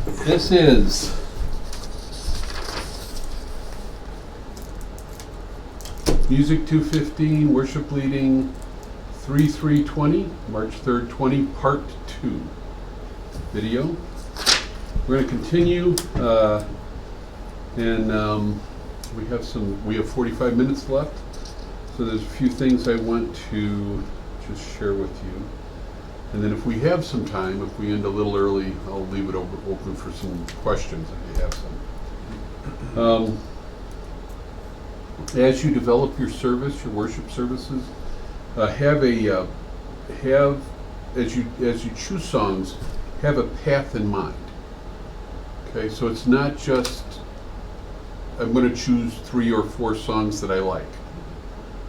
This is MU215 worship leading 3/3/20, March 3rd, 20, part 2 video. We're going to continue, and we have 45 minutes left. So there's a few things I want to just share with you. And then if we have some time, if we end a little early, I'll leave it open for some questions if you have some. As you develop your service, your worship services, as you choose songs, have a path in mind. Okay, so it's not just I'm going to choose 3 or 4 songs that I like,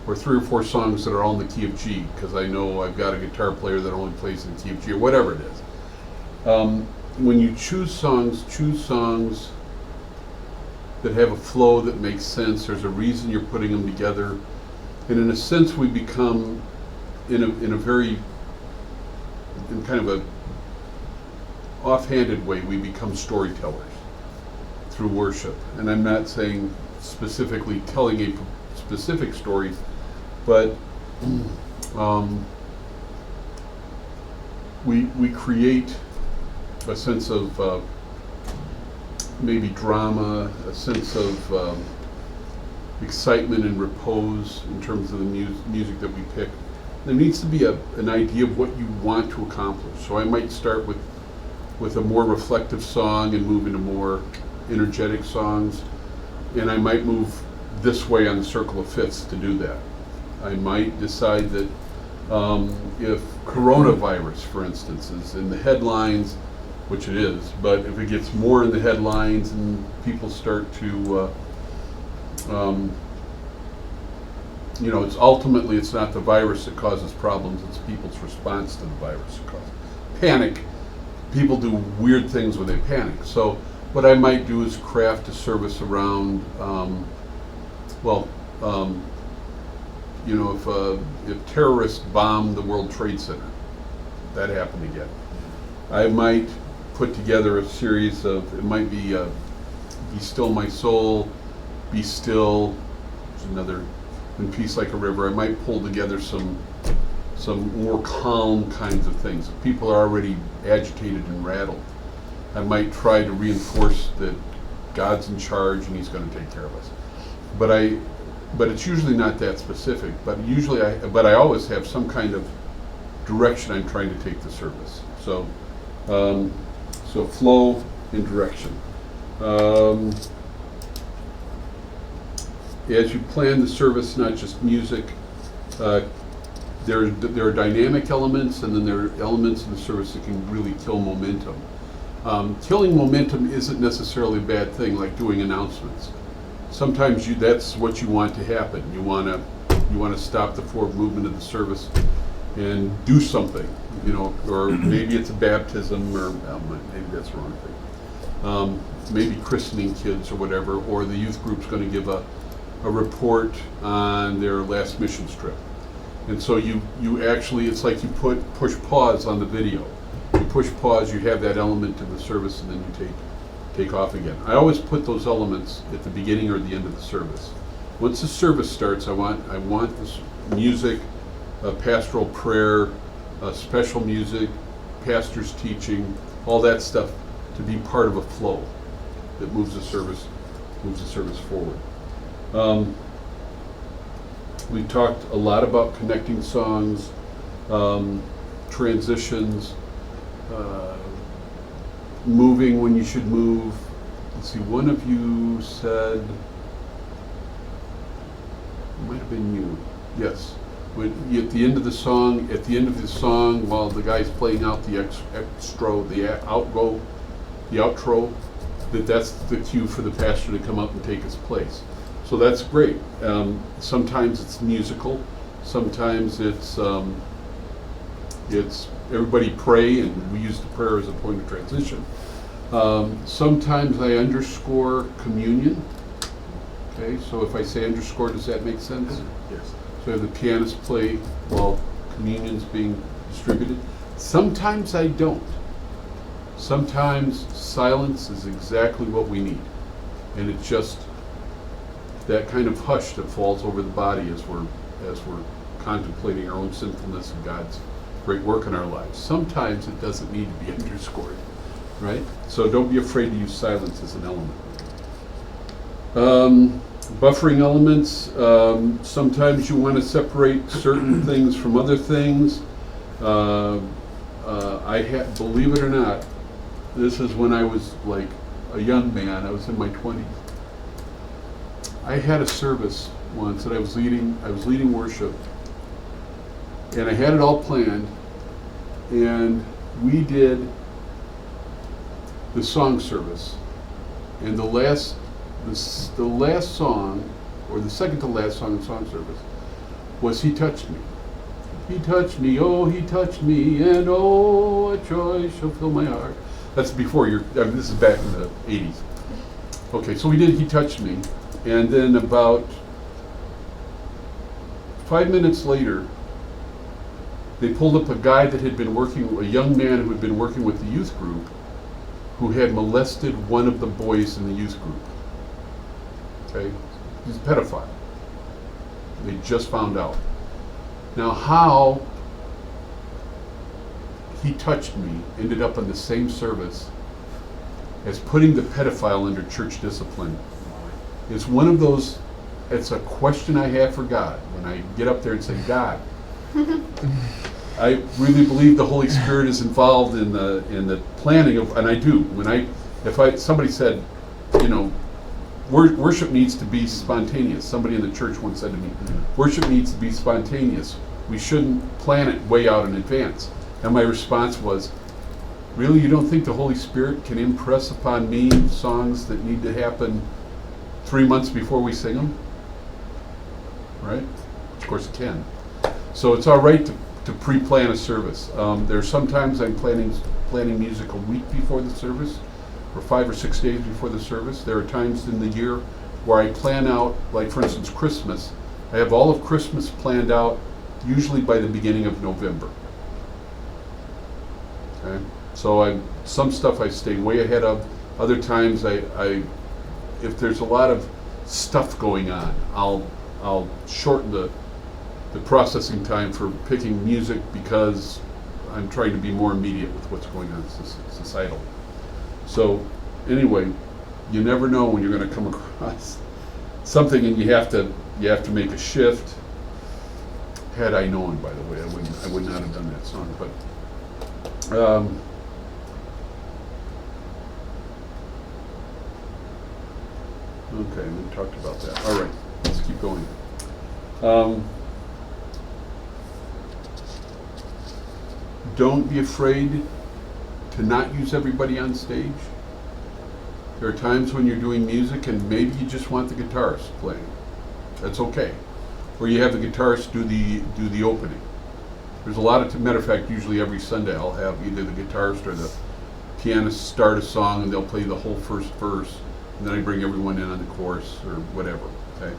or 3 or 4 songs that are all in the key of G, because I know I've got a guitar player that only plays in the key of G, or whatever it is. When you choose songs that have a flow that makes sense. There's a reason you're putting them together, and in a sense, we become, in kind of a offhanded way, we become storytellers through worship. And I'm not saying specifically telling a specific story, but we create a sense of maybe drama, a sense of excitement and repose in terms of the music that we pick. There needs to be an idea of what you want to accomplish. So I might start with a more reflective song and move into more energetic songs, and I might move this way on the circle of fifths to do that. I might decide that if coronavirus, for instance, is in the headlines, which it is, but if it gets more in the headlines and people start to, it's ultimately it's not the virus that causes problems, it's people's response to the virus that causes panic. People do weird things when they panic. So what I might do is craft a service around, if terrorists bomb the World Trade Center, that happened again. I might put together a series of, it might be Be Still My Soul, Be Still, there's another, In Peace Like a River. I might pull together some more calm kinds of things. If people are already agitated and rattled, I might try to reinforce that God's in charge and He's going to take care of us. But it's usually not that specific. But I always have some kind of direction I'm trying to take the service. So flow and direction. As you plan the service, not just music, there are dynamic elements, and then there are elements in the service that can really kill momentum. Killing momentum isn't necessarily a bad thing, like doing announcements. Sometimes that's what you want to happen. You want to stop the forward movement of the service and do something, or maybe it's a baptism, or maybe that's the wrong thing. Maybe christening kids or whatever, or the youth group's going to give a report on their last missions trip. And so you actually, it's like you push pause on the video. You push pause, you have that element to the service, and then you take off again. I always put those elements at the beginning or the end of the service. Once the service starts, I want this music, pastoral prayer, special music, pastor's teaching, all that stuff to be part of a flow that moves the service forward. We talked a lot about connecting songs, transitions, moving when you should move. Let's see, one of you said, it might have been you, yes. When at the end of the song, while the guy's playing out the outro, that's the cue for the pastor to come up and take his place. So that's great. Sometimes it's musical. Sometimes it's everybody pray, and we use the prayer as a point of transition. Sometimes I underscore communion. Okay, so if I say underscore, does that make sense? Yes. So I have the pianist play while communion's being distributed. Sometimes I don't. Sometimes silence is exactly what we need. And it's just that kind of hush that falls over the body as we're contemplating our own sinfulness and God's great work in our lives. Sometimes it doesn't need to be underscored, right? So don't be afraid to use silence as an element. Buffering elements, sometimes you want to separate certain things from other things. Believe it or not, this is when I was like a young man. I was in my 20s. I had a service once that I was leading worship, and I had it all planned, and we did the song service, and the last song, or the second to last song in song service, was "He Touched Me." He touched me, oh, he touched me, and oh, a joy shall fill my heart. That's before this is back in the 80s. Okay, so we did "He Touched Me," and then about 5 minutes later, they pulled up a guy that had been a young man who had been working with the youth group, who had molested one of the boys in the youth group. Okay, he's a pedophile. They just found out. Now, how "He Touched Me" ended up in the same service as putting the pedophile under church discipline is one of those, it's a question I have for God. When I get up there and say, God, I really believe the Holy Spirit is involved in the planning of, and I do. Somebody said, worship needs to be spontaneous. Somebody in the church once said to me, worship needs to be spontaneous. We shouldn't plan it way out in advance. And my response was, really, you don't think the Holy Spirit can impress upon me songs that need to happen 3 months before we sing them? Right? Of course it can. So it's all right to pre-plan a service. There's sometimes I'm planning music a week before the service, or 5 or 6 days before the service. There are times in the year where I plan out, like for instance Christmas. I have all of Christmas planned out usually by the beginning of November. Okay? So some stuff I stay way ahead of. Other times if there's a lot of stuff going on, I'll shorten the processing time for picking music because I'm trying to be more immediate with what's going on societally. So anyway, you never know when you're going to come across something and you have to make a shift. Had I known, by the way, I would not have done that song. But okay, we talked about that. All right, let's keep going. Don't be afraid to not use everybody on stage. There are times when you're doing music and maybe you just want the guitarist playing. That's okay. Or you have the guitarist do the opening. There's a lot of, matter of fact, usually every Sunday I'll have either the guitarist or the pianist start a song and they'll play the whole first verse, and then I bring everyone in on the chorus or whatever. Okay,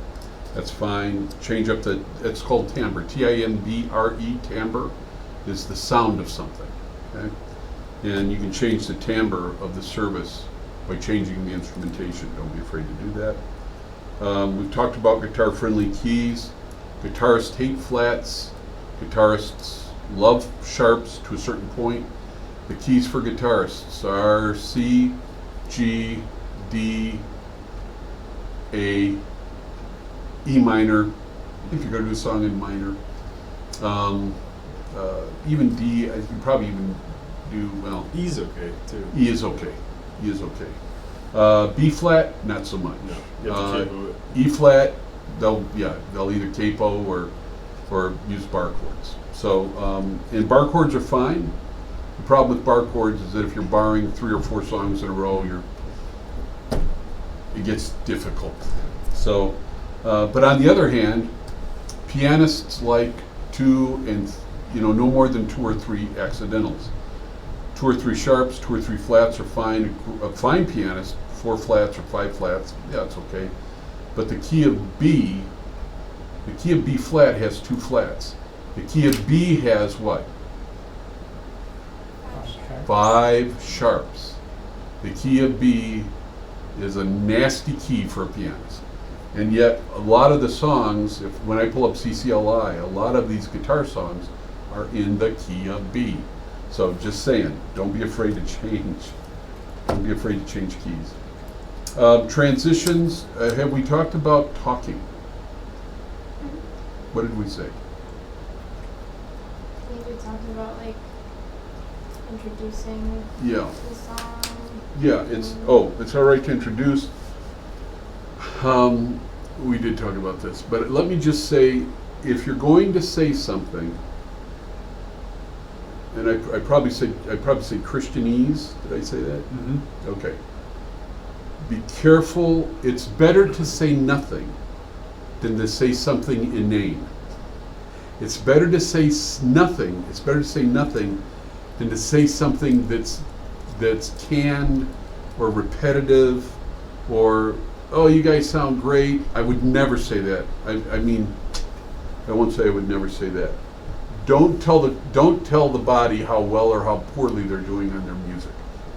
that's fine. Change up it's called timbre. T-I-M-B-R-E, timbre is the sound of something. Okay, and you can change the timbre of the service by changing the instrumentation. Don't be afraid to do that. We've talked about guitar-friendly keys. Guitarists hate flats. Guitarists love sharps to a certain point. The keys for guitarists are C, G, D, A, E minor, if you're going to do a song in minor. Even D, you can probably even do, well. E's okay too. E is okay. E is okay. B flat, not so much. No, you have to capo it. E flat, they'll either capo or use bar chords. So, and bar chords are fine. The problem with bar chords is that if you're barring 3 or 4 songs in a row, it gets difficult. So, but on the other hand, pianists like no more than 2 or 3 accidentals. 2 or 3 sharps, 2 or 3 flats are fine. A fine pianist, 4 flats or 5 flats, yeah, it's okay. But the key of B flat has 2 flats. The key of B has what? 5 sharps. The key of B is a nasty key for a pianist. And yet, a lot of the songs, when I pull up CCLI, a lot of these guitar songs are in the key of B. So just saying, don't be afraid to change. Don't be afraid to change keys. Transitions, have we talked about talking? What did we say? I think we talked about like introducing Yeah. the song. Yeah, it's all right to introduce. We did talk about this, but let me just say, if you're going to say something, and I probably say Christianese. Did I say that? Mm-hmm. Okay. Be careful. It's better to say nothing than to say something inane. It's better to say nothing. It's better to say nothing than to say something that's canned or repetitive or, oh, you guys sound great. I would never say that. I mean, I won't say I would never say that. Don't tell the body how well or how poorly they're doing on their music.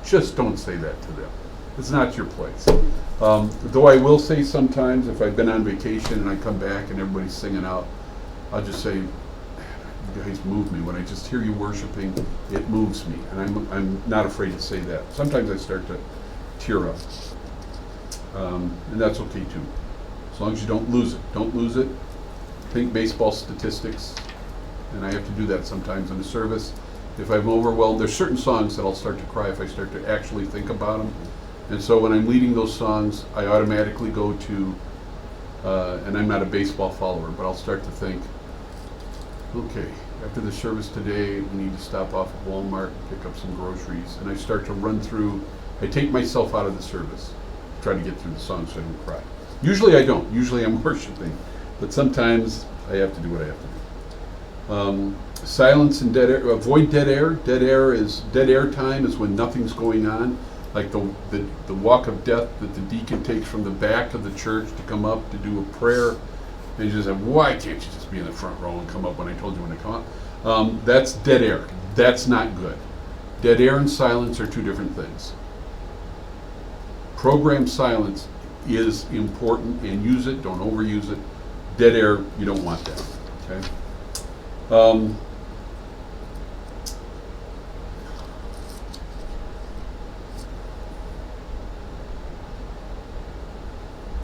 Just don't say that to them. It's not your place. Though I will say sometimes, if I've been on vacation and I come back and everybody's singing out, I'll just say, you guys move me. When I just hear you worshiping, it moves me. And I'm not afraid to say that. Sometimes I start to tear up. And that's okay too. As long as you don't lose it. Don't lose it. Think baseball statistics. And I have to do that sometimes in the service. If I'm overwhelmed, there's certain songs that I'll start to cry if I start to actually think about them. And so when I'm leading those songs, I automatically go to, and I'm not a baseball follower, but I'll start to think, okay, after the service today, we need to stop off at Walmart and pick up some groceries. And I start to run through, I take myself out of the service, try to get through the song so I don't cry. Usually I don't. Usually I'm worshiping. But sometimes I have to do what I have to do. Silence and dead air. Avoid dead air. Dead air time is when nothing's going on, like the walk of death that the deacon takes from the back of the church to come up to do a prayer. And you just say, why can't you just be in the front row and come up when I told you when to come up? That's dead air. That's not good. Dead air and silence are two different things. Programmed silence is important, and use it. Don't overuse it. Dead air, you don't want that. Okay.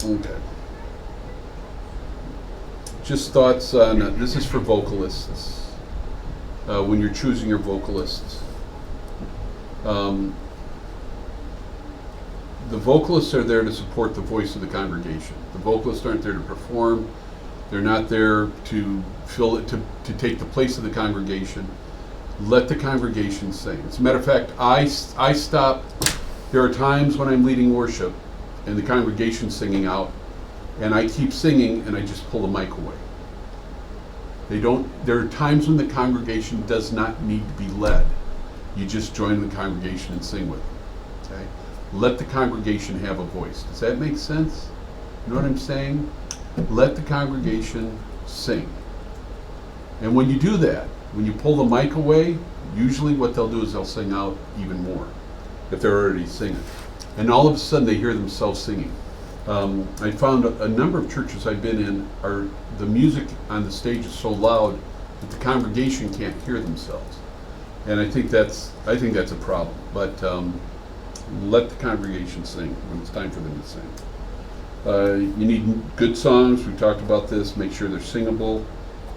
Okay. Just thoughts on, this is for vocalists, when you're choosing your vocalists. The vocalists are there to support the voice of the congregation. The vocalists aren't there to perform. They're not there to fill it, to take the place of the congregation. Let the congregation sing. As a matter of fact, I stop. There are times when I'm leading worship and the congregation's singing out, and I keep singing and I just pull the mic away. There are times when the congregation does not need to be led. You just join the congregation and sing with them. Okay? Let the congregation have a voice. Does that make sense? You know what I'm saying? Let the congregation sing. And when you do that, when you pull the mic away, usually what they'll do is they'll sing out even more if they're already singing. And all of a sudden they hear themselves singing. I found a number of churches I've been in are the music on the stage is so loud that the congregation can't hear themselves. And I think that's a problem. But let the congregation sing when it's time for them to sing. You need good songs. We talked about this. Make sure they're singable.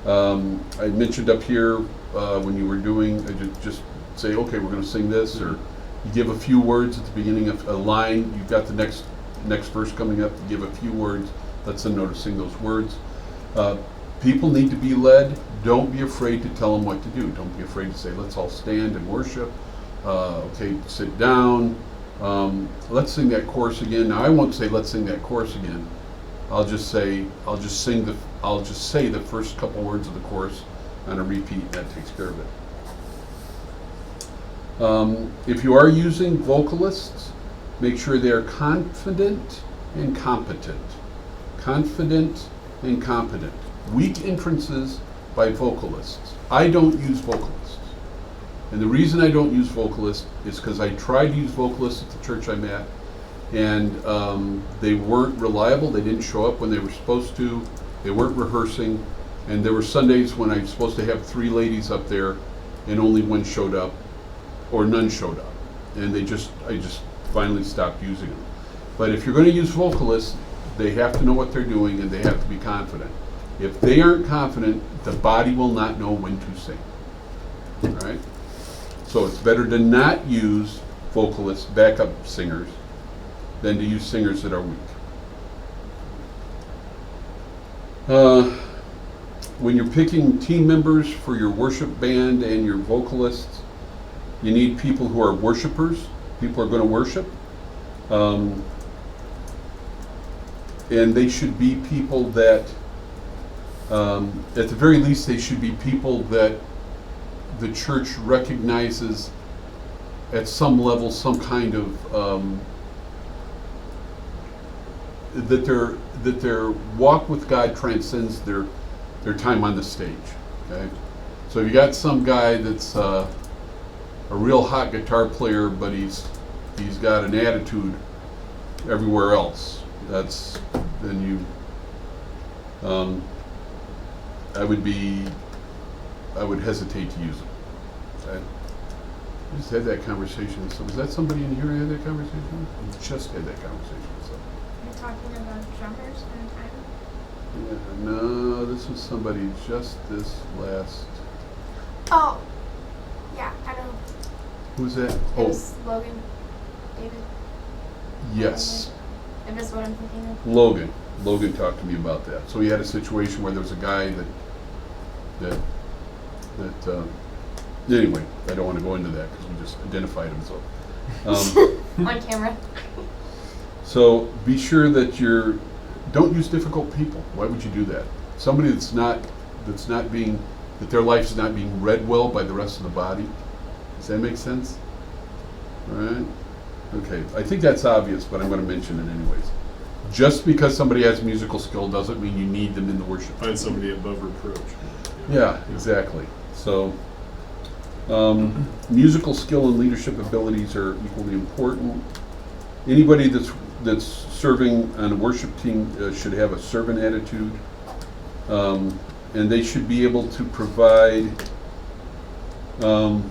I mentioned up here when you were doing, just say, okay, we're going to sing this, or you give a few words at the beginning of a line. You've got the next verse coming up. You give a few words. Let them know to sing those words. People need to be led. Don't be afraid to tell them what to do. Don't be afraid to say, let's all stand and worship. Okay, sit down. Let's sing that chorus again. Now I won't say let's sing that chorus again. I'll just say the first couple words of the chorus on a repeat, and that takes care of it. If you are using vocalists, make sure they are confident and competent. Confident and competent. Weak entrances by vocalists. I don't use vocalists. And the reason I don't use vocalists is because I tried to use vocalists at the church I'm at, and they weren't reliable. They didn't show up when they were supposed to. They weren't rehearsing. And there were Sundays when I was supposed to have 3 ladies up there, and only one showed up, or none showed up. And I just finally stopped using them. But if you're going to use vocalists, they have to know what they're doing, and they have to be confident. If they aren't confident, the body will not know when to sing. All right? So it's better to not use vocalists, backup singers, than to use singers that are weak. When you're picking team members for your worship band and your vocalists, you need people who are worshipers, people who are going to worship. And they should be people that, at the very least, they should be people that the church recognizes at some level some kind of that their walk with God transcends their time on the stage. Okay, so if you got some guy that's a real hot guitar player, but he's got an attitude everywhere else, then you I would hesitate to use them. Okay? I just had that conversation with was that somebody in here I had that conversation with? I just had that conversation with somebody. You're talking about drummers and time? Yeah, no, this was somebody just this last. Oh, yeah, I know. Who's that? It Oh, was Logan, David. yes, If that's what I'm thinking of. Logan. Logan talked to me about that. So he had a situation where there was a guy that anyway, I don't want to go into that because we just identified him. So, On camera. so be sure that don't use difficult people. Why would you do that? Somebody that their life is not being read well by the rest of the body. Does that make sense? All right. Okay. I think that's obvious, but I'm going to mention it anyways. Just because somebody has musical skill doesn't mean you need them in the worship. Find somebody above reproach. Yeah, exactly. So, musical skill and leadership abilities are equally important. Anybody that's serving on a worship team should have a servant attitude, and they should be able to provide a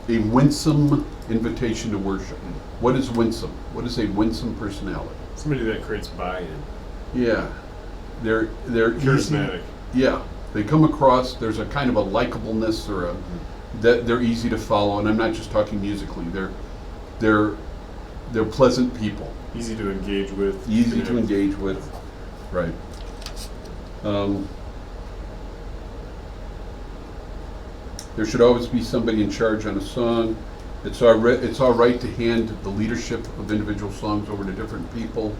winsome invitation to worship. What is winsome? What is a winsome personality? Somebody that creates buy-in. Yeah, they're Charismatic. Easy. Yeah, they come across. There's a kind of a likableness that they're easy to follow, and I'm not just talking musically. They're pleasant people. Easy to engage with. Easy to engage with, right? There should always be somebody in charge on a song. It's all right to hand the leadership of individual songs over to different people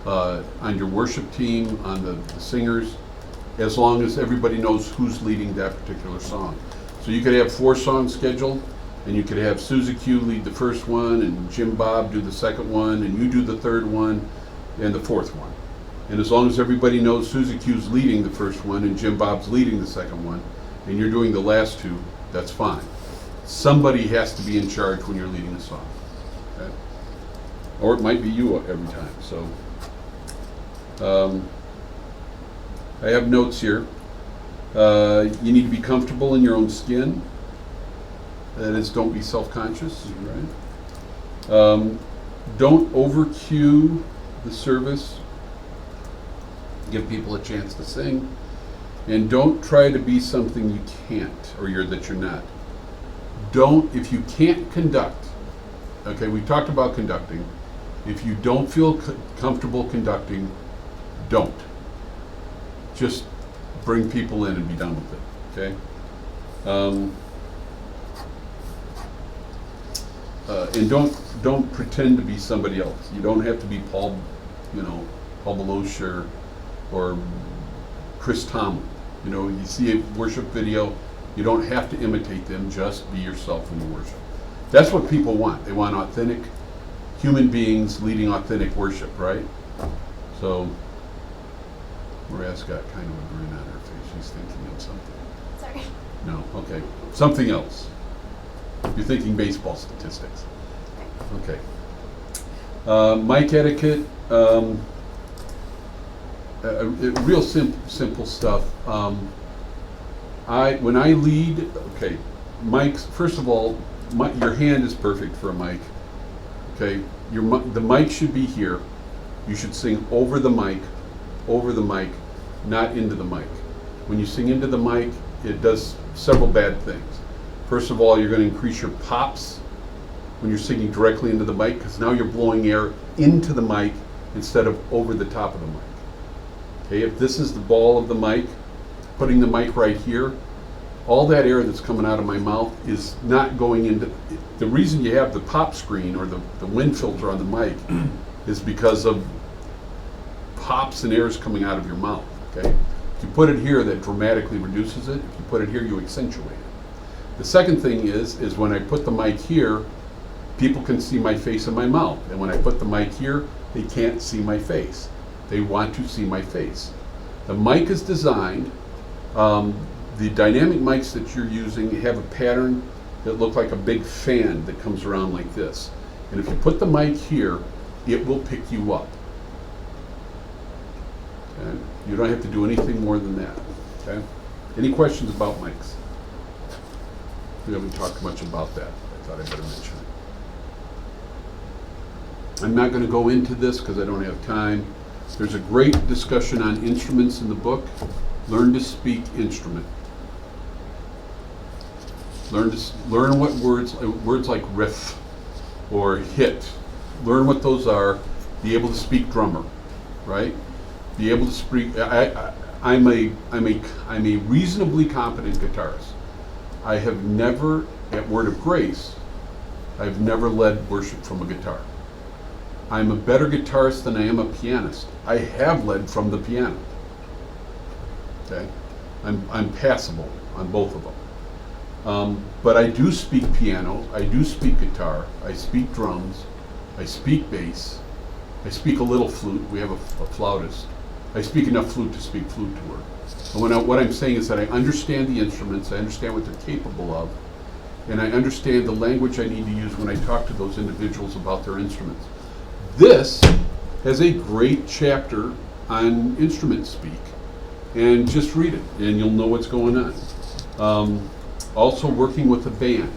on your worship team, on the singers, as long as everybody knows who's leading that particular song. So you could have 4 songs scheduled, and you could have Susie Q lead the first one, and Jim Bob do the second one, and you do the third one, and the fourth one. And as long as everybody knows Susie Q's leading the first one, and Jim Bob's leading the second one, and you're doing the last 2, that's fine. Somebody has to be in charge when you're leading a song. Okay? Or it might be you every time. So I have notes here. You need to be comfortable in your own skin. That is, don't be self-conscious, right? Don't over-cue the service. Give people a chance to sing. And don't try to be something you can't, or that you're not. If you can't conduct, okay, we talked about conducting. If you don't feel comfortable conducting, don't. Just bring people in and be done with it, okay? And don't pretend to be somebody else. You don't have to be Paul Beloche or Chris Tomlin. You see a worship video, you don't have to imitate them, just be yourself in the worship. That's what people want. They want authentic human beings leading authentic worship, right? So, Maria's got kind of a grin on her face. She's thinking of something. Sorry. No, okay. Something else. You're thinking baseball statistics. Okay. Mic etiquette, real simple stuff. When I lead, okay, mics, first of all, your hand is perfect for a mic. Okay, the mic should be here. You should sing over the mic, not into the mic. When you sing into the mic, it does several bad things. First of all, you're going to increase your pops when you're singing directly into the mic, because now you're blowing air into the mic instead of over the top of the mic. Okay, if this is the ball of the mic, putting the mic right here, all that air that's coming out of my mouth is not going into, the reason you have the pop screen or the wind filter on the mic is because of pops and airs coming out of your mouth, okay? If you put it here, that dramatically reduces it. If you put it here, you accentuate it. The second thing is when I put the mic here, people can see my face and my mouth. And when I put the mic here, they can't see my face. They want to see my face. The mic is designed, the dynamic mics that you're using have a pattern that look like a big fan that comes around like this. And if you put the mic here, it will pick you up. Okay? You don't have to do anything more than that. Okay? Any questions about mics? We haven't talked much about that. I thought I'd better mention it. I'm not going to go into this because I don't have time. There's a great discussion on instruments in the book. Learn to speak instrument. Learn what words like riff or hit. Learn what those are. Be able to speak drummer, right? Be able to speak. I'm a reasonably competent guitarist. I have never, at Word of Grace, I've never led worship from a guitar. I'm a better guitarist than I am a pianist. I have led from the piano. Okay, I'm passable on both of them. But I do speak piano, I do speak guitar, I speak drums, I speak bass, I speak a little flute. We have a flautist. I speak enough flute to speak flute to her. And what I'm saying is that I understand the instruments, I understand what they're capable of, and I understand the language I need to use when I talk to those individuals about their instruments. This has a great chapter on instrument speak, and just read it, and you'll know what's going on. Also, working with a band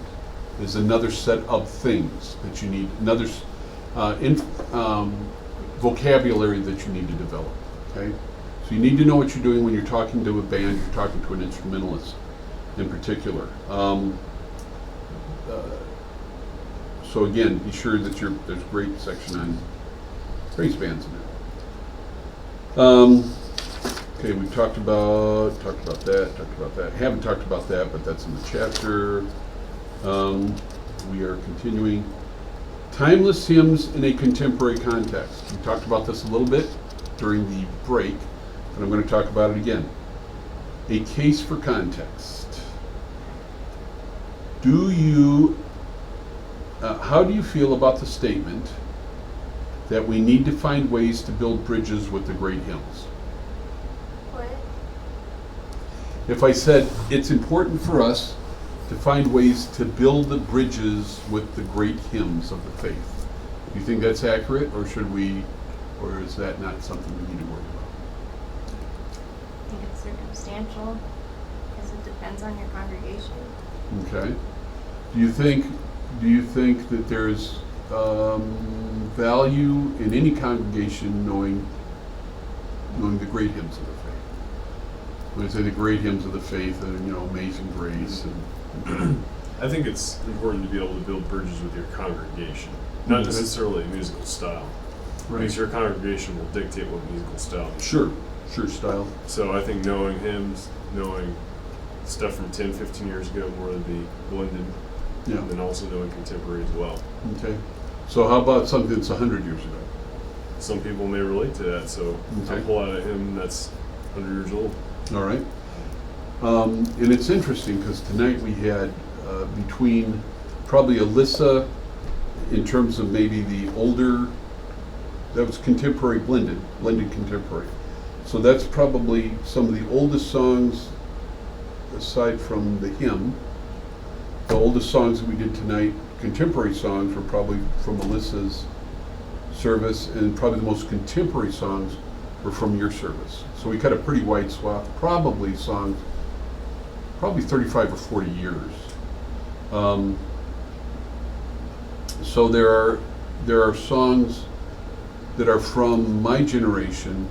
is another set of things that you need, another vocabulary that you need to develop, okay? So you need to know what you're doing when you're talking to a band, you're talking to an instrumentalist in particular. So again, be sure that there's a great section on brace bands in there. Okay, we've talked about that. Haven't talked about that, but that's in the chapter. We are continuing. Timeless hymns in a contemporary context. We talked about this a little bit during the break, but I'm going to talk about it again. A case for context. How do you feel about the statement that we need to find ways to build bridges with the great hymns? What? If I said it's important for us to find ways to build the bridges with the great hymns of the faith, do you think that's accurate, or is that not something we need to worry about? I think it's circumstantial, because it depends on your congregation. Okay. Do you think that there's value in any congregation knowing the great hymns of the faith? When I say the great hymns of the faith, Amazing Grace, and I think it's important to be able to build bridges with your congregation, not necessarily a musical style. right. Because your congregation will dictate what musical style. Sure, style. So I think knowing hymns, knowing stuff from 10, 15 years ago more than be blended, Yeah. and then also knowing contemporary as well. Okay. So how about something that's 100 years ago? Some people may relate to that, so Okay. I'll pull out a hymn that's 100 years old. All right. And it's interesting because tonight we had between probably Alyssa, in terms of maybe the older, that was contemporary blended contemporary. So that's probably some of the oldest songs aside from the hymn the oldest songs that we did tonight, contemporary songs, were probably from Melissa's service, and probably the most contemporary songs were from your service. So we cut a pretty wide swath, probably songs, probably 35 or 40 years. So there are songs that are from my generation,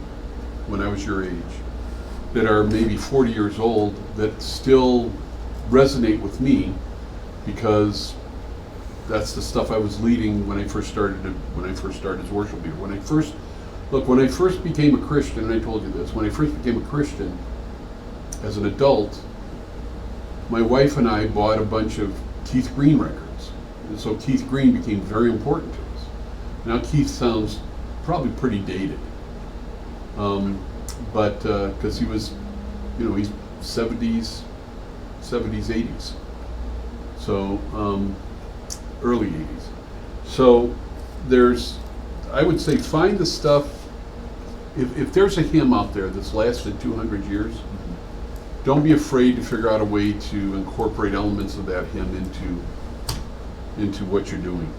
when I was your age, that are maybe 40 years old, that still resonate with me, because that's the stuff I was leading when I first started as worship leader. When I first became a Christian, and I told you this, when I first became a Christian as an adult, my wife and I bought a bunch of Keith Green records. And so Keith Green became very important to us. Now Keith sounds probably pretty dated. But because he was, he's 70s, 80s. So early 80s. So I would say, find the stuff. If there's a hymn out there that's lasted 200 years, don't be afraid to figure out a way to incorporate elements of that hymn into what you're doing.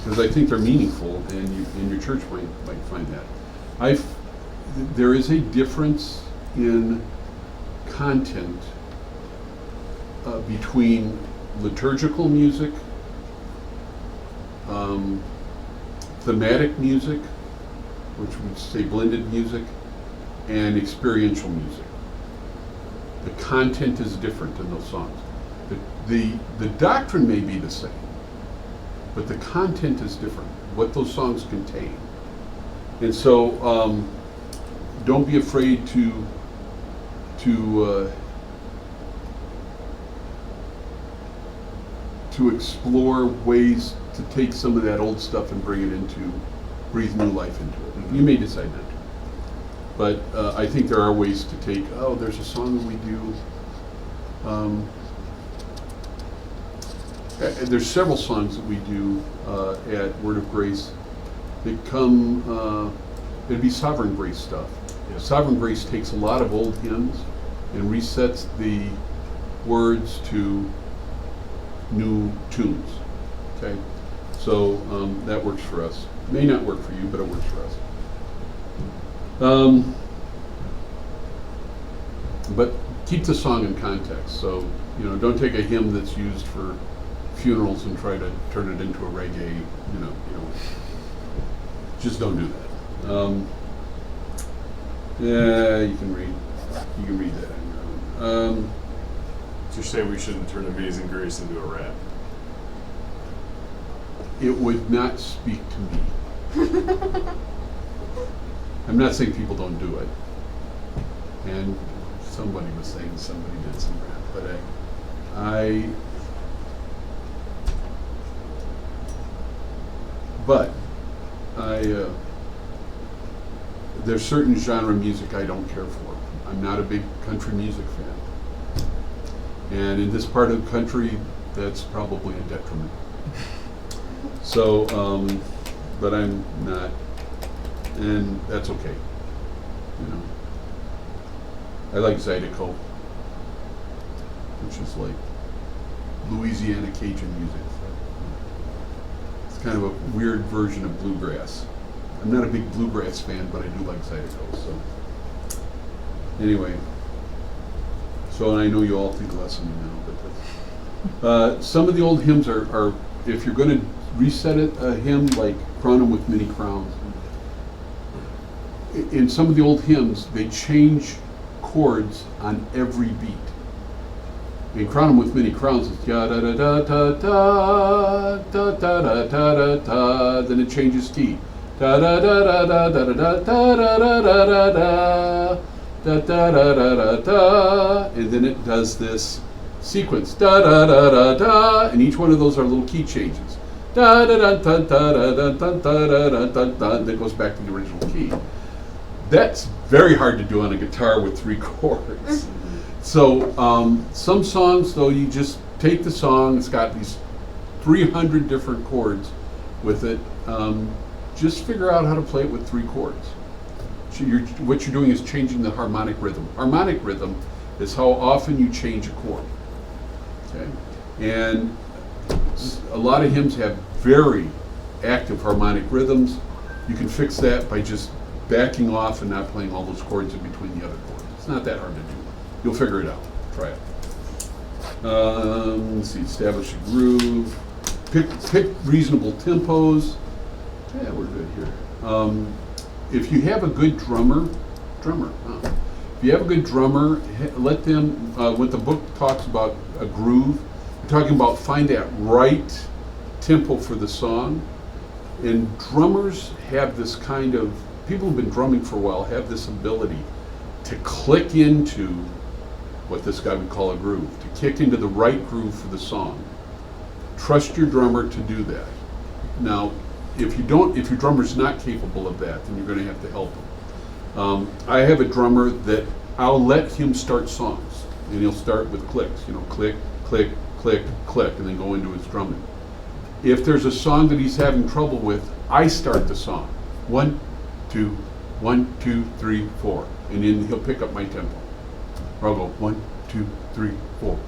Because I think they're meaningful, and your church might find that. There is a difference in content between liturgical music, thematic music, which would say blended music, and experiential music. The content is different in those songs. The doctrine may be the same, but the content is different, what those songs contain. And so don't be afraid to explore ways to take some of that old stuff and breathe new life into it. Mm-hmm. You may decide not to. But I think there are ways to take, there's a song that we do. There's several songs that we do at Word of Grace that come, it'd be Sovereign Grace stuff. Yeah. Sovereign Grace takes a lot of old hymns and resets the words to new tunes. Okay? So that works for us. May not work for you, but it works for us. But keep the song in context. So, don't take a hymn that's used for funerals and try to turn it into a reggae, just don't do that. Yeah, you can read that on your own. So you're saying we shouldn't turn Amazing Grace into a rap? It would not speak to me. I'm not saying people don't do it. And somebody was saying somebody did some rap, but there's certain genre music I don't care for. I'm not a big country music fan. And in this part of the country, that's probably a detriment. So, but I'm not, and that's okay. I like Zydeco, which is like Louisiana Cajun music. It's kind of a weird version of bluegrass. I'm not a big bluegrass fan, but I do like Zydeco. So anyway, and I know you all think less of me now, but some of the old hymns are if you're going to reset a hymn like Crown 'Em with Many Crowns, in some of the old hymns, they change chords on every beat. In Crown 'Em with Many Crowns, it's da da da da da da da da da da da. Then it changes key. Da da da da da da da da da da da da da da da da da, and then it does this sequence. Da da da da da, and each one of those are little key changes. Da da da da da da da da da da da, and then it goes back to the original key. That's very hard to do on a guitar with 3 chords. So some songs, though, you just take the song, it's got these 300 different chords with it. Just figure out how to play it with 3 chords. So what you're doing is changing the harmonic rhythm. Harmonic rhythm is how often you change a chord. Okay? And a lot of hymns have very active harmonic rhythms. You can fix that by just backing off and not playing all those chords in between the other chords. It's not that hard to do. You'll figure it out. Try it. Let's see, establish a groove. Pick reasonable tempos. Yeah, we're good here. If you have a good drummer, if you have a good drummer, let them, when the book talks about a groove, we're talking about find that right tempo for the song. And drummers have this kind of, people who've been drumming for a while have this ability to click into what this guy would call a groove, to kick into the right groove for the song. Trust your drummer to do that. Now, if your drummer's not capable of that, then you're going to have to help him. I have a drummer that I'll let him start songs, and he'll start with clicks, click, click, click, click, and then go into his drumming. If there's a song that he's having trouble with, I start the song. 1, 2, 1, 2, 3, 4, and then he'll pick up my tempo. Or I'll go 1, 2, 3, 4,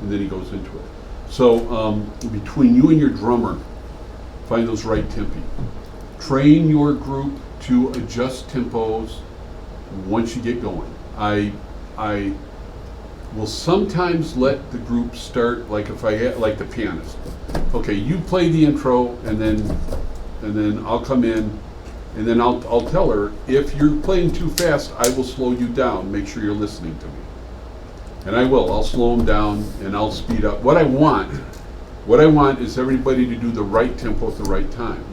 and then he goes into it. So between you and your drummer, find those right tempi. Train your group to adjust tempos once you get going. I will sometimes let the group start, like if I had, like the pianist. Okay, you play the intro, and then I'll come in, and then I'll tell her, if you're playing too fast, I will slow you down. Make sure you're listening to me. And I will. I'll slow them down and I'll speed up. What I want is everybody to do the right tempo at the right time.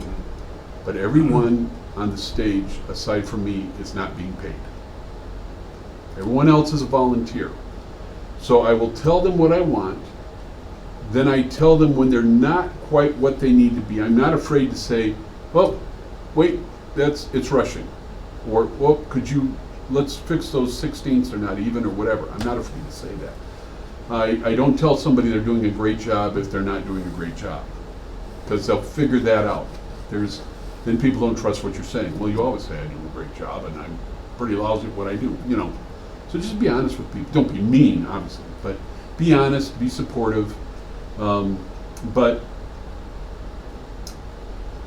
But everyone on the stage, aside from me, is not being paid. Everyone else is a volunteer. So I will tell them what I want. Then I tell them when they're not quite what they need to be. I'm not afraid to say, well, wait, it's rushing. Or, well, let's fix those 16ths, they're not even, or whatever. I'm not afraid to say that. I don't tell somebody they're doing a great job if they're not doing a great job, because they'll figure that out. Then people don't trust what you're saying. Well, you always say I do a great job, and I'm pretty lousy at what I do, So just be honest with people. Don't be mean, obviously, but be honest, be supportive. But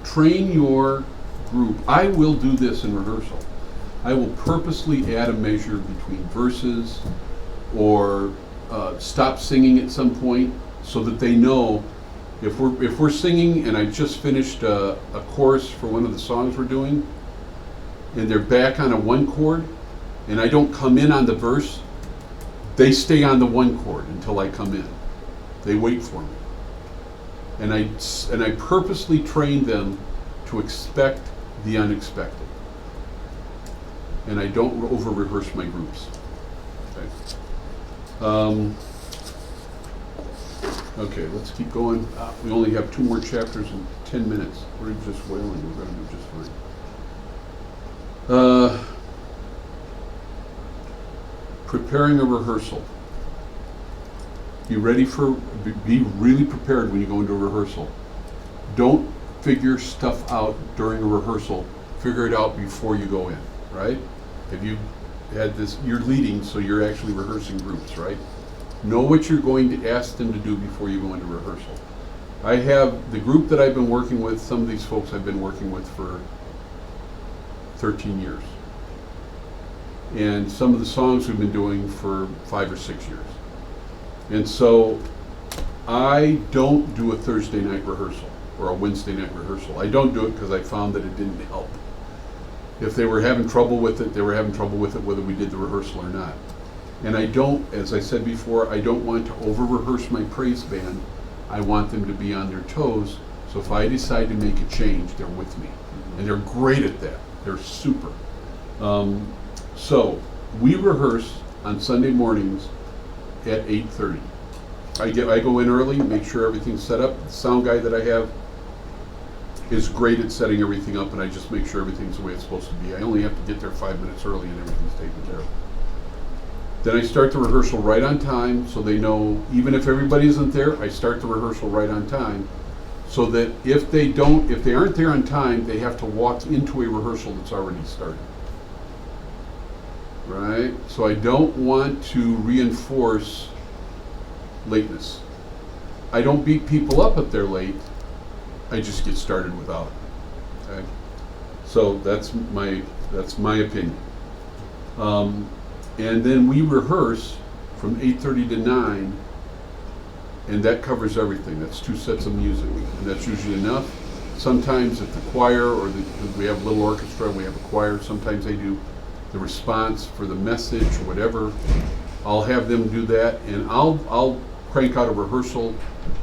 train your group. I will do this in rehearsal. I will purposely add a measure between verses or stop singing at some point so that they know if we're singing and I just finished a chorus for one of the songs we're doing and they're back on a 1 chord and I don't come in on the verse, they stay on the 1 chord until I come in. They wait for me. And I purposely train them to expect the unexpected. And I don't over-rehearse my groups. Okay, let's keep going. We only have 2 more chapters in 10 minutes. We're just wailing. We're going to do just fine. Preparing a rehearsal. Be really prepared when you go into a rehearsal. Don't figure stuff out during a rehearsal. Figure it out before you go in, right? If you had this, you're leading, so you're actually rehearsing groups, right? Know what you're going to ask them to do before you go into rehearsal. I have the group that I've been working with, some of these folks I've been working with for 13 years. And some of the songs we've been doing for 5 or 6 years. And so I don't do a Thursday night rehearsal or a Wednesday night rehearsal. I don't do it because I found that it didn't help. If they were having trouble with it, they were having trouble with it whether we did the rehearsal or not. And I don't, as I said before, I don't want to over-rehearse my praise band. I want them to be on their toes, so if I decide to make a change, they're with me. And they're great at that. They're super. So we rehearse on Sunday mornings at 8:30. I go in early, make sure everything's set up. The sound guy that I have is great at setting everything up, and I just make sure everything's the way it's supposed to be. I only have to get there 5 minutes early and everything's taken care of. Then I start the rehearsal right on time, so they know, even if everybody isn't there, I start the rehearsal right on time, so that if they aren't there on time, they have to walk into a rehearsal that's already started. right? So I don't want to reinforce lateness. I don't beat people up if they're late. I just get started without it. Okay? So that's my opinion. And then we rehearse from 8:30 to 9, and that covers everything. That's 2 sets of music, and that's usually enough. Sometimes if the choir or we have a little orchestra, we have a choir, sometimes they do the response for the message or whatever. I'll have them do that, and I'll crank out a rehearsal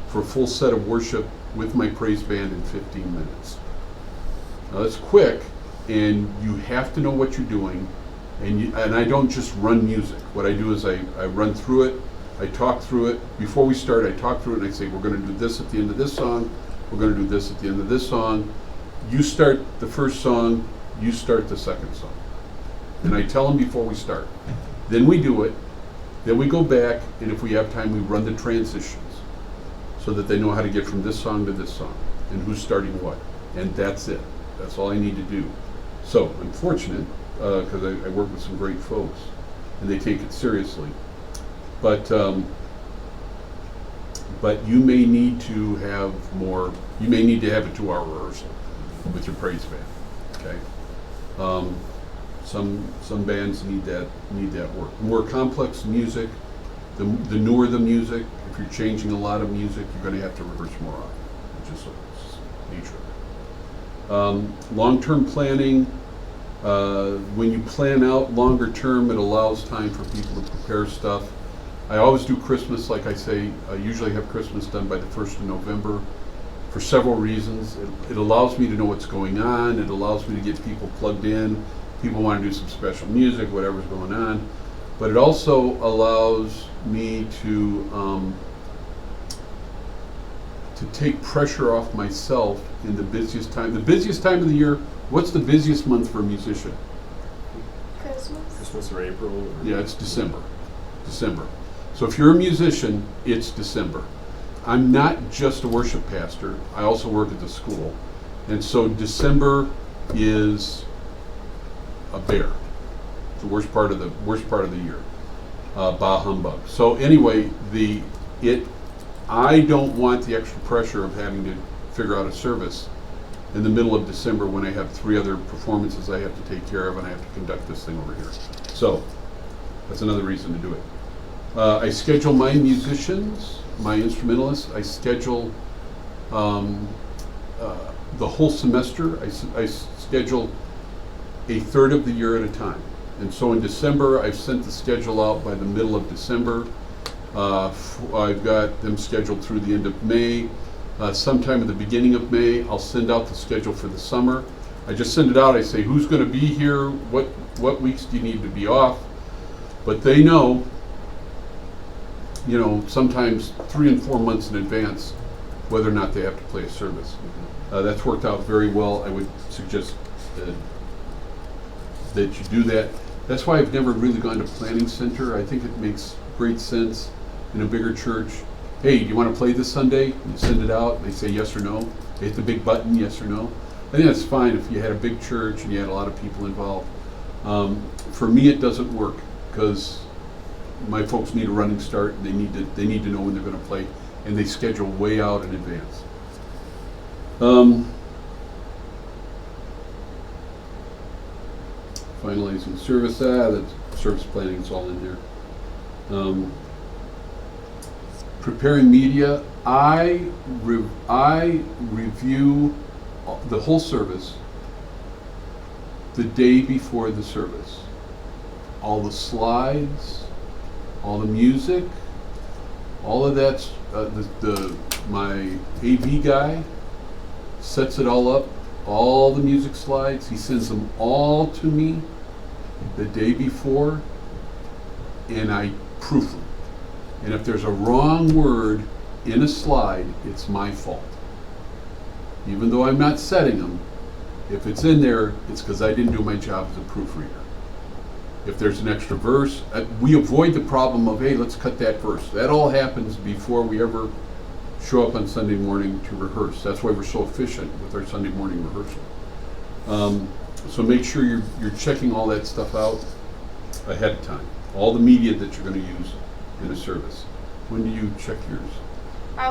for a full set of worship with my praise band in 15 minutes. Now that's quick, and you have to know what you're doing, and I don't just run music. What I do is I run through it, I talk through it. Before we start, I talk through it and I say, we're going to do this at the end of this song, we're going to do this at the end of this song. You start the first song, you start the second song. And I tell them before we start. Then we do it, then we go back, and if we have time, we run the transitions so that they know how to get from this song to this song and who's starting what. And that's it. That's all I need to do. So I'm fortunate because I work with some great folks and they take it seriously. But you may need to have more. You may need to have a 2-hour rehearsal with your praise band. Okay. Some bands need that work. More complex music, the newer the music. If you're changing a lot of music, you're going to have to rehearse more often. It's just nature of it. Long-term planning. When you plan out longer term, it allows time for people to prepare stuff. I always do Christmas, like I say. I usually have Christmas done by the 1st of November for several reasons. It allows me to know what's going on. It allows me to get people plugged in. People want to do some special music, whatever's going on. But it also allows me to take pressure off myself in the busiest time. The busiest time of the year, what's the busiest month for a musician? Christmas or April? Or Yeah, it's December. December. So if you're a musician, it's December. I'm not just a worship pastor. I also work at the school. And so December is a bear. It's the worst part of the year. Bah humbug. So anyway, I don't want the extra pressure of having to figure out a service in the middle of December when I have 3 other performances I have to take care of and I have to conduct this thing over here. So that's another reason to do it. I schedule my musicians, my instrumentalists. I schedule the whole semester. I schedule a third of the year at a time. And so in December, I've sent the schedule out by the middle of December. I've got them scheduled through the end of May. Sometime at the beginning of May, I'll send out the schedule for the summer. I just send it out. I say, who's going to be here? What weeks do you need to be off? But they know, sometimes 3 and 4 months in advance whether or not they have to play a service. That's worked out very well. I would suggest that you do that. That's why I've never really gone to planning center. I think it makes great sense in a bigger church. Hey, do you want to play this Sunday? You send it out, they say yes or no. They hit the big button, yes or no. I think that's fine if you had a big church and you had a lot of people involved. For me, it doesn't work because my folks need a running start and they need to know when they're going to play, and they schedule way out in advance. Finalizing service, the service planning is all in there. Preparing media, I review the whole service the day before the service. All the slides, all the music, all of that's my AV guy sets it all up, all the music slides. He sends them all to me the day before, and I proof them. And if there's a wrong word in a slide, it's my fault. Even though I'm not setting them, if it's in there, it's because I didn't do my job as a proofreader. If there's an extra verse, we avoid the problem of, hey, let's cut that verse. That all happens before we ever show up on Sunday morning to rehearse. That's why we're so efficient with our Sunday morning rehearsal. So make sure you're checking all that stuff out. ahead of time. All the media that you're going to use in a service. When do you check yours?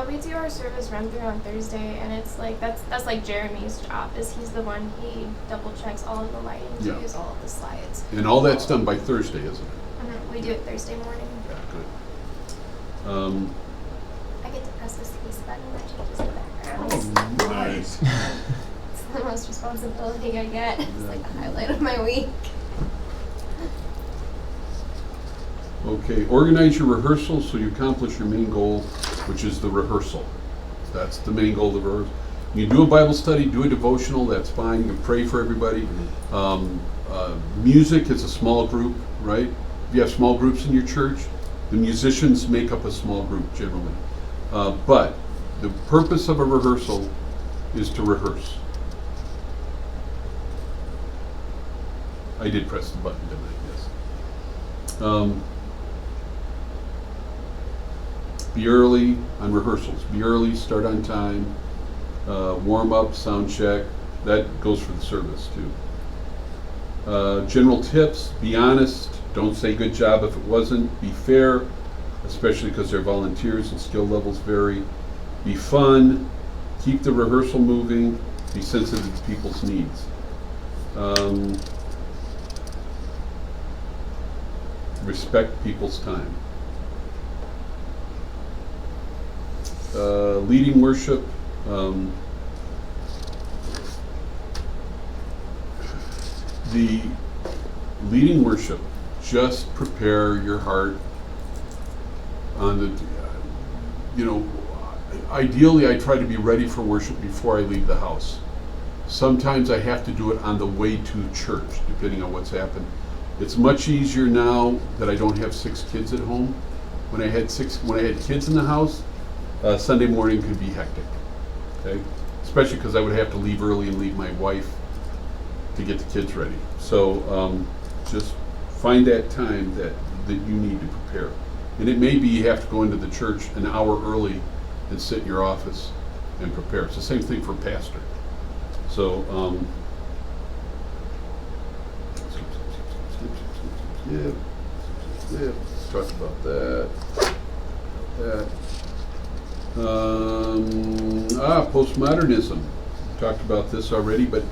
We do our service run through on Thursday, and it's like that's like Jeremy's job. Is he's the one, he double checks all of the lighting, Yeah. views all of the slides. And all that's done by Thursday, isn't it? We do it Thursday morning. Yeah, good. I get to press the space button that changes the background. Oh, Nice. It's the most responsibility I get. It's like the highlight of my week. Okay, organize your rehearsal so you accomplish your main goal, which is the rehearsal. That's the main goal of the rehearsal. You do a Bible study, do a devotional, that's fine. You can pray for everybody. Music is a small group, right? If you have small groups in your church, the musicians make up a small group generally. But the purpose of a rehearsal is to rehearse. I did press the button, didn't I? Yes. Be early on rehearsals. Be early, start on time, warm up, sound check. That goes for the service too. General tips, be honest. Don't say good job if it wasn't. Be fair, especially because they're volunteers and skill levels vary. Be fun. Keep the rehearsal moving. Be sensitive to people's needs. Respect people's time. Leading worship. The leading worship, just prepare your heart on the, ideally I try to be ready for worship before I leave the house. Sometimes I have to do it on the way to church, depending on what's happened. It's much easier now that I don't have 6 kids at home. When I had kids in the house, Sunday morning could be hectic, okay? Especially because I would have to leave early and leave my wife to get the kids ready. So just find that time that you need to prepare. And it may be you have to go into the church an hour early and sit in your office and prepare. It's the same thing for a pastor. So, talked about that. Postmodernism. Talked about this already, but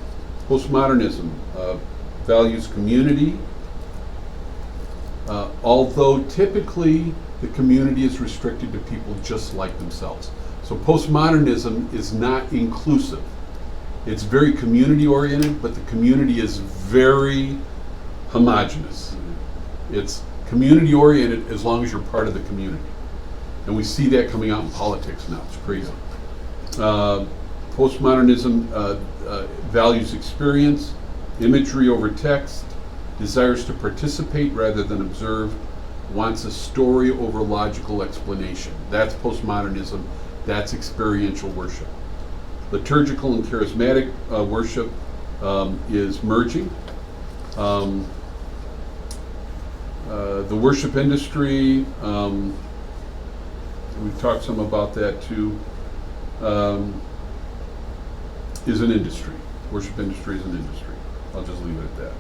postmodernism values community, although typically the community is restricted to people just like themselves. So postmodernism is not inclusive. It's very community oriented, but the community is very homogenous. It's community oriented as long as you're part of the community. And we see that coming out in politics now. It's crazy. Postmodernism values experience, imagery over text, desires to participate rather than observe, wants a story over logical explanation. That's postmodernism. That's experiential worship. Liturgical and charismatic worship is merging. The worship industry, we've talked some about that too, is an industry. Worship industry is an industry. I'll just leave it at that.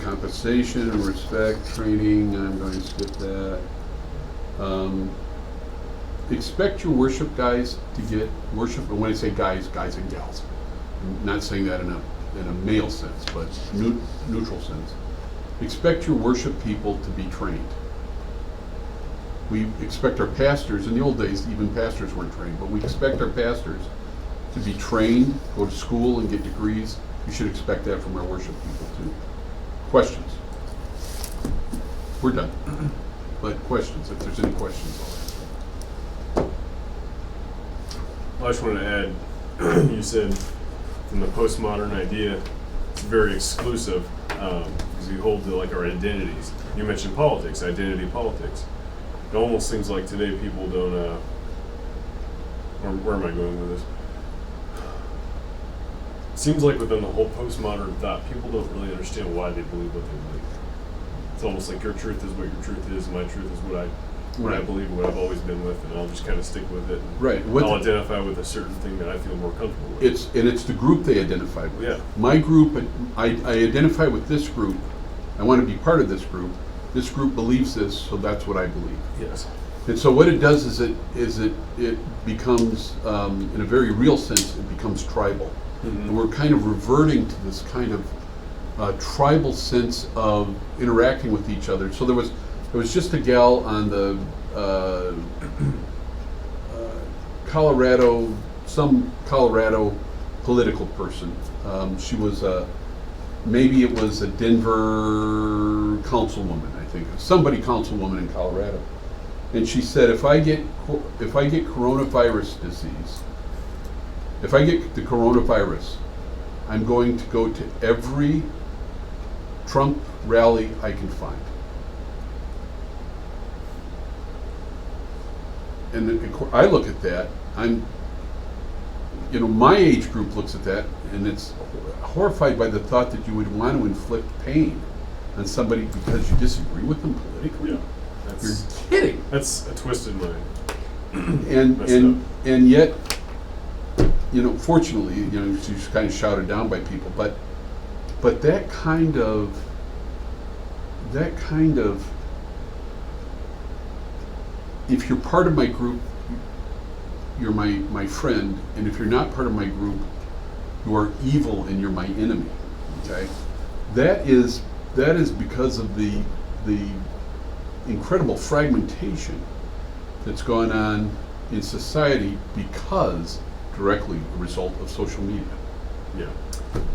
Compensation and respect, training, I'm going to skip that. Expect your worship guys to get worship, and when I say guys, guys and gals. I'm not saying that in a male sense, but neutral sense. Expect your worship people to be trained. We expect our pastors, in the old days, even pastors weren't trained, but we expect our pastors to be trained, go to school and get degrees. You should expect that from our worship people too. Questions? We're done. But questions, if there's any questions, I'll answer. I just want to add, you said from the postmodern idea, it's very exclusive because we hold to like our identities. You mentioned politics, identity politics. It almost seems like today people don't, where am I going with this? It seems like within the whole postmodern thought, people don't really understand why they believe what they believe. It's almost like your truth is what your truth is, my truth is what I what I Right. believe, what I've always been with, and I'll just kind of stick with it. And Right. I'll identify with a certain thing that I feel more comfortable with. It's the group they identify with. Yeah. My group, I identify with this group. I want to be part of this group. This group believes this, so that's what I believe. Yes. And so what it does is it becomes, in a very real sense, it becomes tribal. And we're kind of reverting to this kind of tribal sense of interacting with each other. So there was just a gal on the Colorado, some Colorado political person. She was maybe it was a Denver councilwoman, I think, somebody councilwoman in Colorado. And she said, if I get coronavirus disease, if I get the coronavirus, I'm going to go to every Trump rally I can find. And I look at that, my age group looks at that, and it's horrified by the thought that you would want to inflict pain on somebody because you disagree with them politically. Yeah. You're kidding. That's a twisted mind. And yet, fortunately, she's kind of shouted down by people, but that kind of if you're part of my group, you're my friend, and if you're not part of my group, you are evil and you're my enemy. Okay, that is because of the incredible fragmentation that's gone on in society because directly a result of social media. Yeah.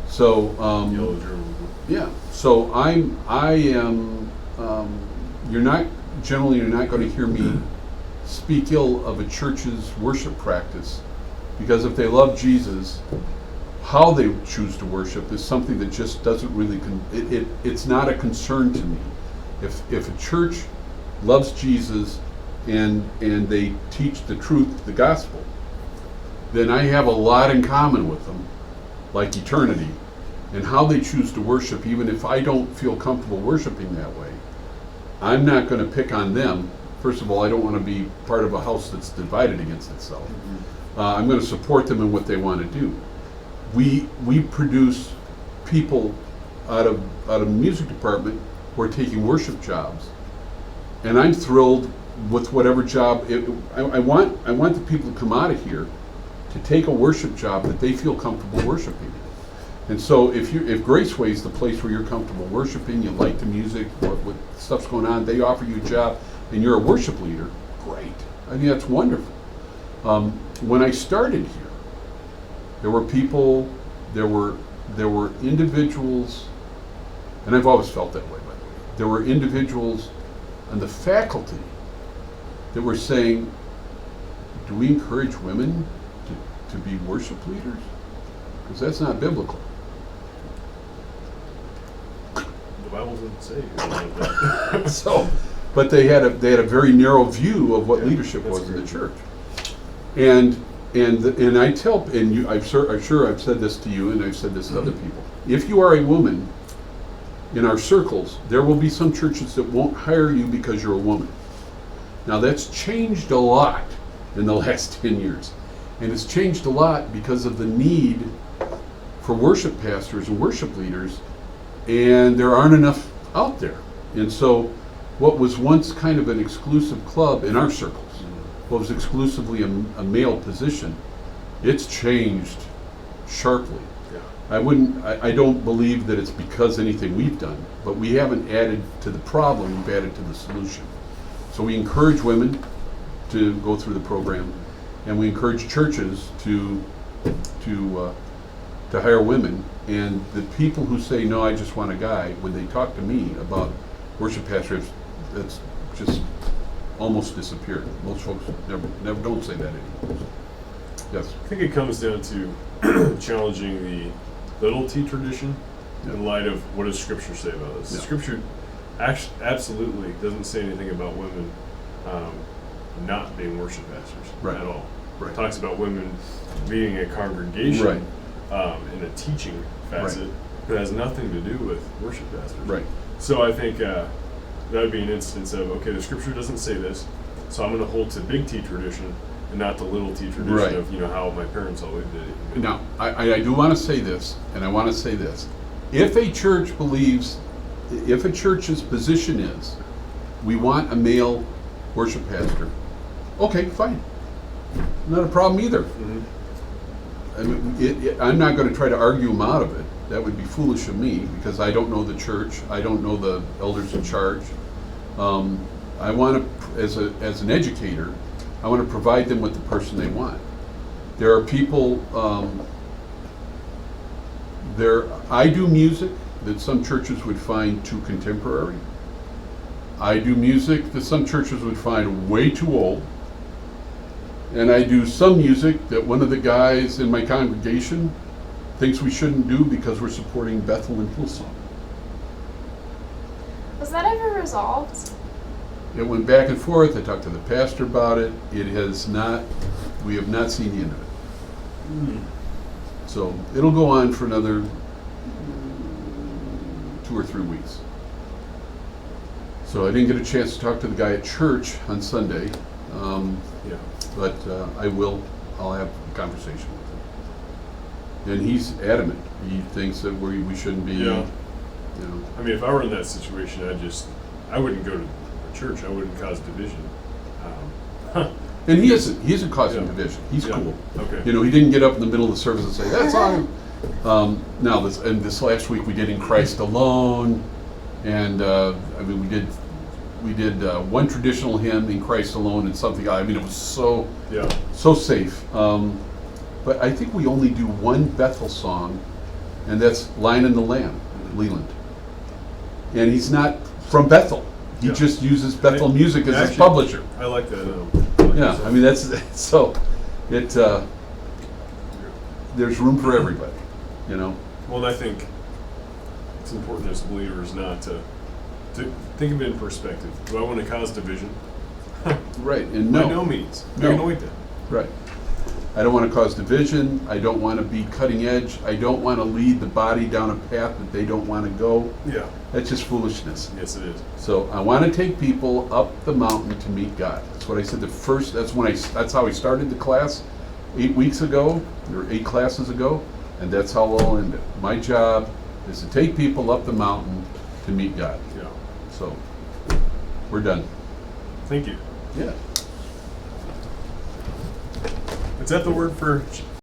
So Yellow journalism. yeah. So I am. You're not going to hear me speak ill of a church's worship practice, because if they love Jesus, how they choose to worship is something that just doesn't really. It's not a concern to me. If a church loves Jesus and they teach the truth, the gospel, then I have a lot in common with them, like eternity, and how they choose to worship. Even if I don't feel comfortable worshiping that way, I'm not going to pick on them. First of all, I don't want to be part of a house that's divided against itself. I'm going to support them in what they want to do. We produce people out of the music department who are taking worship jobs, and I'm thrilled with whatever job. I want the people to come out of here to take a worship job that they feel comfortable worshiping. And so if Graceway is the place where you're comfortable worshiping, you like the music, what stuff's going on, they offer you a job, and you're a worship leader, great. I think that's wonderful. When I started here, there were people, there were individuals, and I've always felt that way, by the way. There were individuals on the faculty that were saying, do we encourage women to be worship leaders? Because that's not biblical. The Bible doesn't say anything about that. So, but they had a very narrow view of what Yeah, leadership that's was in the great. church. And I tell, and you, I'm sure I've said this to you, and I've said this to other people. If you are a woman in our circles, there will be some churches that won't hire you because you're a woman. Now that's changed a lot in the last 10 years. And it's changed a lot because of the need for worship pastors and worship leaders, and there aren't enough out there. And so what was once kind of an exclusive club in our circles, what was exclusively a male position, it's changed sharply. Yeah. I don't believe that it's because anything we've done, but we haven't added to the problem, we've added to the solution. So we encourage women to go through the program, and we encourage churches to hire women. And the people who say, no, I just want a guy, when they talk to me about worship pastors, that's just almost disappeared. Most folks never don't say that anymore. Yes. I think it comes down to challenging the little T tradition in light of what does Scripture say about this. Yeah. Scripture absolutely doesn't say anything about women not being worship pastors at all. Right. It talks about women being a congregation Right. in a teaching facet that has nothing to do with worship pastors. Right. So I think that would be an instance of, okay, the Scripture doesn't say this. So I'm going to hold to big T tradition and not the little T tradition Right. of, how my parents always did it. Now, I do want to say this, and I want to say this. If a church believes, if a church's position is, we want a male worship pastor, okay, fine. Not a problem either. Mhm. I mean, I'm not going to try to argue them out of it. That would be foolish of me, because I don't know the church. I don't know the elders in charge. I want to, as an educator, I want to provide them with the person they want. There are people, I do music that some churches would find too contemporary. I do music that some churches would find way too old. And I do some music that one of the guys in my congregation thinks we shouldn't do because we're supporting Bethel and Hillsong. Was that ever resolved? It went back and forth. I talked to the pastor about it. It has not, we have not seen the end of it. So it'll go on for another 2 or 3 weeks. So I didn't get a chance to talk to the guy at church on Sunday, Yeah. but I'll have a conversation with him. And he's adamant. He thinks that we shouldn't be, Yeah. you know. I mean, if I were in that situation, I wouldn't go to a church. I wouldn't cause division. And he isn't causing Yeah. division. He's Yeah. cool. Okay. You know, he didn't get up in the middle of the service and say, "That's on." Now, this last week we did "In Christ Alone," and I mean we did one traditional hymn, "In Christ Alone," and something. I mean, it was so safe. But I think we only do one Bethel song, and that's "Lion and the Lamb," Leland. And he's not from Bethel. He Yeah. just uses Bethel music as his Actually, publisher. I like that. Yeah, I mean that's so. There's room for everybody, you know. Well, and I think it's important as believers not to think of it in perspective. Do I want to cause division? Right, and By no means. No. Avoid that. Right. I don't want to cause division. I don't want to be cutting edge. I don't want to lead the body down a path that they don't want to go. Yeah. That's just foolishness. Yes, it is. So I want to take people up the mountain to meet God. That's what I said. That's how I started the class 8 weeks ago, or 8 classes ago, and that's how I'll end it. My job is to take people up the mountain to meet God. Yeah. So we're done. Thank you. Yeah. Is that the word for